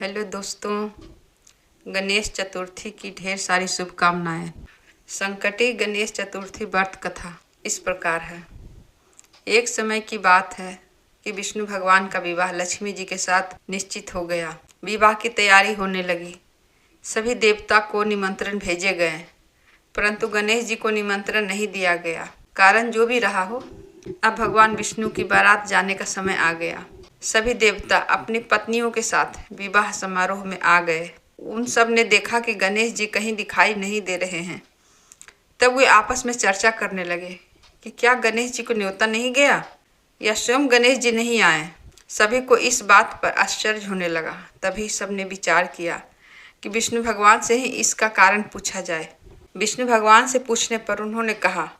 Hello दोस्तों, गणेश चतुर्थी की ढेर सारी शुभकामनाएं। संकटी गणेश चतुर्थी व्रत कथा इस प्रकार है। एक समय की बात है कि विष्णु भगवान का विवाह लक्ष्मी जी के साथ निश्चित हो गया। विवाह की तैयारी होने लगी। सभी देवता को निमंत्रण भेजे गए, परंतु गणेश जी को निमंत्रण नहीं दिया गया। कारण जो भी रहा हो, अब भगवान विष्णु की बारात जाने का समय आ गया। सभी देवता अपनी पत्नियों के साथ विवाह समारोह में आ गए। उन सब ने देखा कि गणेश जी कहीं दिखाई नहीं दे रहे हैं। तब वे आपस में चर्चा करने लगे कि क्या गणेश जी को न्योता नहीं गया या स्वयं गणेश जी नहीं आए। सभी को इस बात पर आश्चर्य होने लगा। तभी सबने विचार किया कि विष्णु भगवान से ही इसका कारण पूछा जाए। विष्णु भगवान से पूछने पर उन्होंने कहा,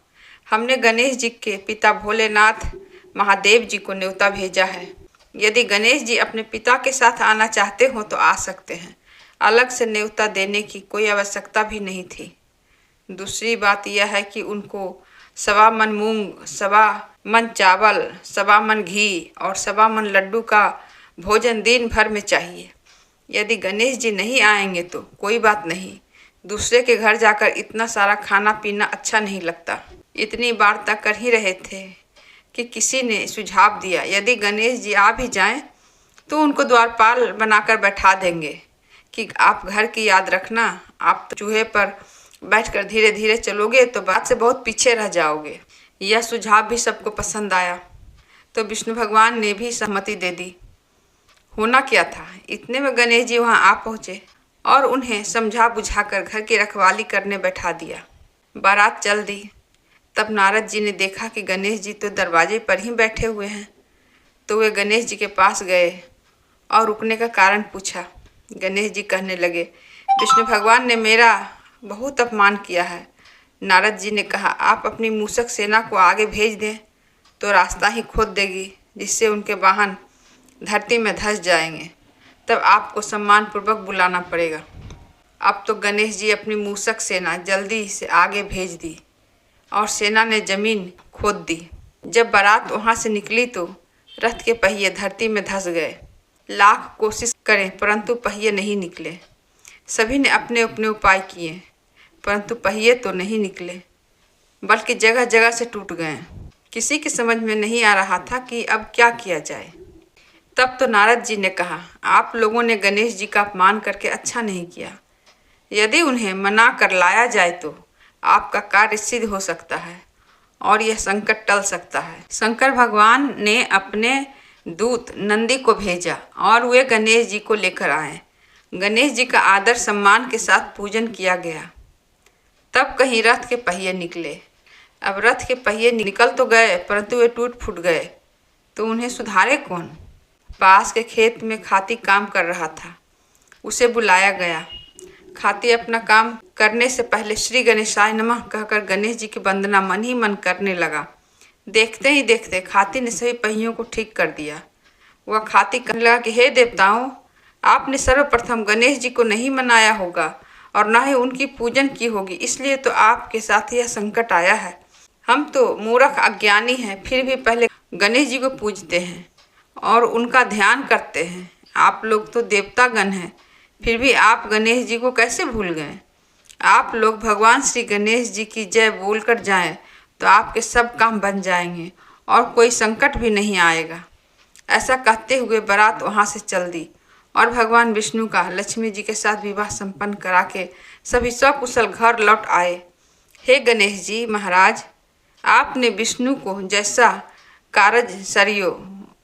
हमने गणेश जी के पिता भोलेनाथ महादेव जी को न्योता भेजा है। यदि गणेश जी अपने पिता के साथ आना चाहते हो तो आ सकते हैं। अलग से न्योता देने की कोई आवश्यकता भी नहीं थी। दूसरी बात यह है कि उनको 1.25 मन मूंग, 1.25 मन चावल, 1.25 मन घी और 1.25 मन लड्डू का भोजन दिन भर में चाहिए। यदि गणेश जी नहीं आएंगे तो कोई बात नहीं, दूसरे के घर जाकर इतना सारा खाना पीना अच्छा नहीं लगता। इतनी वार्ता कर ही रहे थे कि किसी ने सुझाव दिया, यदि गणेश जी आ भी जाएं तो उनको द्वारपाल बनाकर बैठा देंगे कि आप घर की याद रखना। आप तो चूहे पर बैठकर धीरे धीरे चलोगे तो बात से बहुत पीछे रह जाओगे। यह सुझाव भी सबको पसंद आया, तो विष्णु भगवान ने भी सहमति दे दी। होना क्या था, इतने में गणेश जी वहाँ आ पहुँचे और उन्हें समझा बुझाकर घर की रखवाली करने बैठा दिया। बारात चल दी। तब नारद जी ने देखा कि गणेश जी तो दरवाजे पर ही बैठे हुए हैं, तो वे गणेश जी के पास गए और रुकने का कारण पूछा। गणेश जी कहने लगे, विष्णु भगवान ने मेरा बहुत अपमान किया है। नारद जी ने कहा, आप अपनी मूषक सेना को आगे भेज दें तो रास्ता ही खोद देगी, जिससे उनके वाहन धरती में धंस जाएंगे। तब आपको सम्मानपूर्वक बुलाना पड़ेगा। अब तो गणेश जी अपनी मूषक सेना जल्दी से आगे भेज दी और सेना ने जमीन खोद दी। जब बारात वहाँ से निकली तो रथ के पहिए धरती में धंस गए। लाख कोशिश करें परंतु पहिए नहीं निकले। सभी ने अपने अपने उपाय किए, परंतु पहिए तो नहीं निकले, बल्कि जगह जगह से टूट गए। किसी की समझ में नहीं आ रहा था कि अब क्या किया जाए। तब तो नारद जी ने कहा, आप लोगों ने गणेश जी का अपमान करके अच्छा नहीं किया। यदि उन्हें मना कर लाया जाए तो आपका कार्य सिद्ध हो सकता है और यह संकट टल सकता है। शंकर भगवान ने अपने दूत नंदी को भेजा और वे गणेश जी को लेकर आए। गणेश जी का आदर सम्मान के साथ पूजन किया गया। तब कहीं रथ के पहिए निकले। अब रथ के पहिए निकल तो गए, परंतु वे टूट फूट गए, तो उन्हें सुधारे कौन। पास के खेत में खाती काम कर रहा था, उसे बुलाया गया। खाती अपना काम करने से पहले श्री गणेशाय नमः कहकर गणेश जी की वंदना मन ही मन करने लगा। देखते ही देखते खाती ने सभी पहियों को ठीक कर दिया। वह खाती कहने लगा कि हे देवताओं, आपने सर्वप्रथम गणेश जी को नहीं मनाया होगा और न ही उनकी पूजन की होगी, इसलिए तो आपके साथ यह संकट आया है। हम तो मूर्ख अज्ञानी हैं, फिर भी पहले गणेश जी को पूजते हैं और उनका ध्यान करते हैं। आप लोग तो देवतागण हैं, फिर भी आप गणेश जी को कैसे भूल गए। आप लोग भगवान श्री गणेश जी की जय बोलकर जाएं तो आपके सब काम बन जाएंगे और कोई संकट भी नहीं आएगा। ऐसा कहते हुए बारात वहाँ से चल दी और भगवान विष्णु का लक्ष्मी जी के साथ विवाह संपन्न करा के सभी सकुशल घर लौट आए। हे गणेश जी महाराज, आपने विष्णु को जैसा कारज सरियो,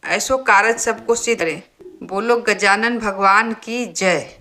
ऐसो कारज सबको सिद्ध करे। बोलो गजानन भगवान की जय।